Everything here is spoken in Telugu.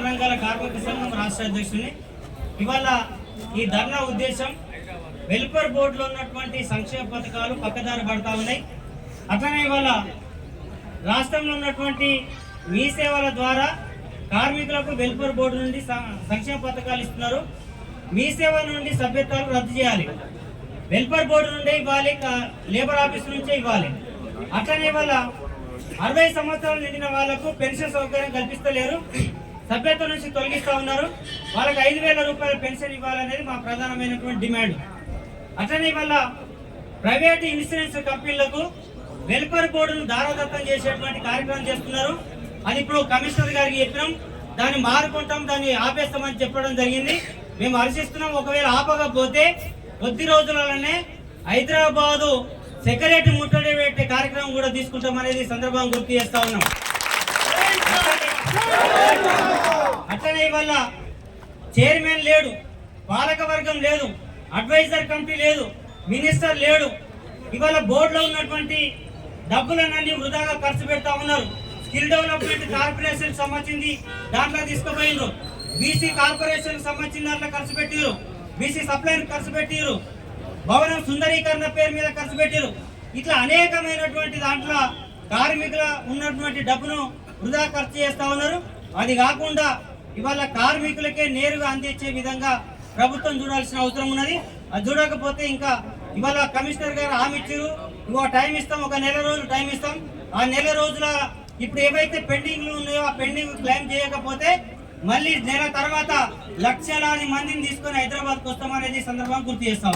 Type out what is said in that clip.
రంగాల కార్మిక సంఘం రాష్ట్ర అధ్యక్షుని. ఇవాళ ఈ ధర్నా ఉద్దేశం వెల్ఫేర్ బోర్డులో ఉన్నటువంటి సంక్షేమ పథకాలు పక్కదారి పడతా ఉన్నాయి. అట్లనే ఇవాళ రాష్ట్రంలో ఉన్నటువంటి మీ సేవల ద్వారా కార్మికులకు వెల్ఫేర్ బోర్డు నుండి సంక్షేమ పథకాలు ఇస్తున్నారు. మీ సేవ నుండి సభ్యత్వాలు రద్దు చేయాలి, వెల్ఫేర్ బోర్డు నుండే ఇవ్వాలి, లేబర్ ఆఫీస్ నుంచే ఇవ్వాలి. అట్లనే ఇవాళ 60 సంవత్సరాలు నిండిన వాళ్లకు పెన్షన్ సౌకర్యం కల్పిస్తలేరు, సభ్యత్వం నుంచి తొలగిస్తూ ఉన్నారు. వాళ్ళకి 5,000 రూపాయల పెన్షన్ ఇవ్వాలనేది మా ప్రధానమైనటువంటి డిమాండ్. అట్లనే ఇవాళ ప్రైవేట్ ఇన్సూరెన్స్ కంపెనీలకు వెల్ఫేర్ బోర్డును దారాదత్తం చేసేటువంటి కార్యక్రమం చేస్తున్నారు. అది ఇప్పుడు కమిషనర్ గారికి చెప్పినాం, దాన్ని మారుకుంటాం, దాన్ని ఆపేస్తామని చెప్పడం జరిగింది. మేము హర్షిస్తున్నాం. ఒకవేళ ఆపకపోతే కొద్ది రోజులలోనే హైదరాబాదు సెక్రటరీ ముట్టడి పెట్టే కార్యక్రమం కూడా తీసుకుంటాం అనేది సందర్భంగా గుర్తు చేస్తా ఉన్నాం. అట్లనే ఇవాళ చైర్మన్ లేడు, పాలక వర్గం లేదు, అడ్వైజర్ కమిటీ లేదు, మినిస్టర్ లేడు. ఇవాళ బోర్డులో ఉన్నటువంటి డబ్బులన్నీ వృధాగా ఖర్చు పెడతా ఉన్నారు. స్కిల్ డెవలప్మెంట్ కార్పొరేషన్ సంబంధించింది దాంట్లో తీసుకుపోయినారు, బీసీ కార్పొరేషన్ సంబంధించిన దాంట్లో ఖర్చు పెట్టారు, బీసీ సప్లైని ఖర్చు పెట్టారు, భవనం సుందరీకరణ పేరు మీద ఖర్చు పెట్టారు. ఇట్లా అనేకమైనటువంటి దాంట్లో కార్మికుల ఉన్నటువంటి డబ్బును వృధా ఖర్చు చేస్తా ఉన్నారు. అది కాకుండా ఇవాళ కార్మికులకే నేరుగా అందించే విధంగా ప్రభుత్వం చూడాల్సిన అవసరం ఉన్నది. అది చూడకపోతే ఇంకా ఇవాళ కమిషనర్ గారు హామీ ఇచ్చారు, ఇంకో టైం ఇస్తాం, ఒక నెల రోజులు టైం ఇస్తాం. ఆ నెల రోజుల ఇప్పుడు ఏవైతే పెండింగ్లు ఉన్నాయో ఆ పెండింగ్ క్లెయిమ్ చేయకపోతే మళ్ళీ నెల తర్వాత లక్షలాది మందిని తీసుకొని హైదరాబాద్కి వస్తామనేది సందర్భంగా గుర్తు చేస్తాం.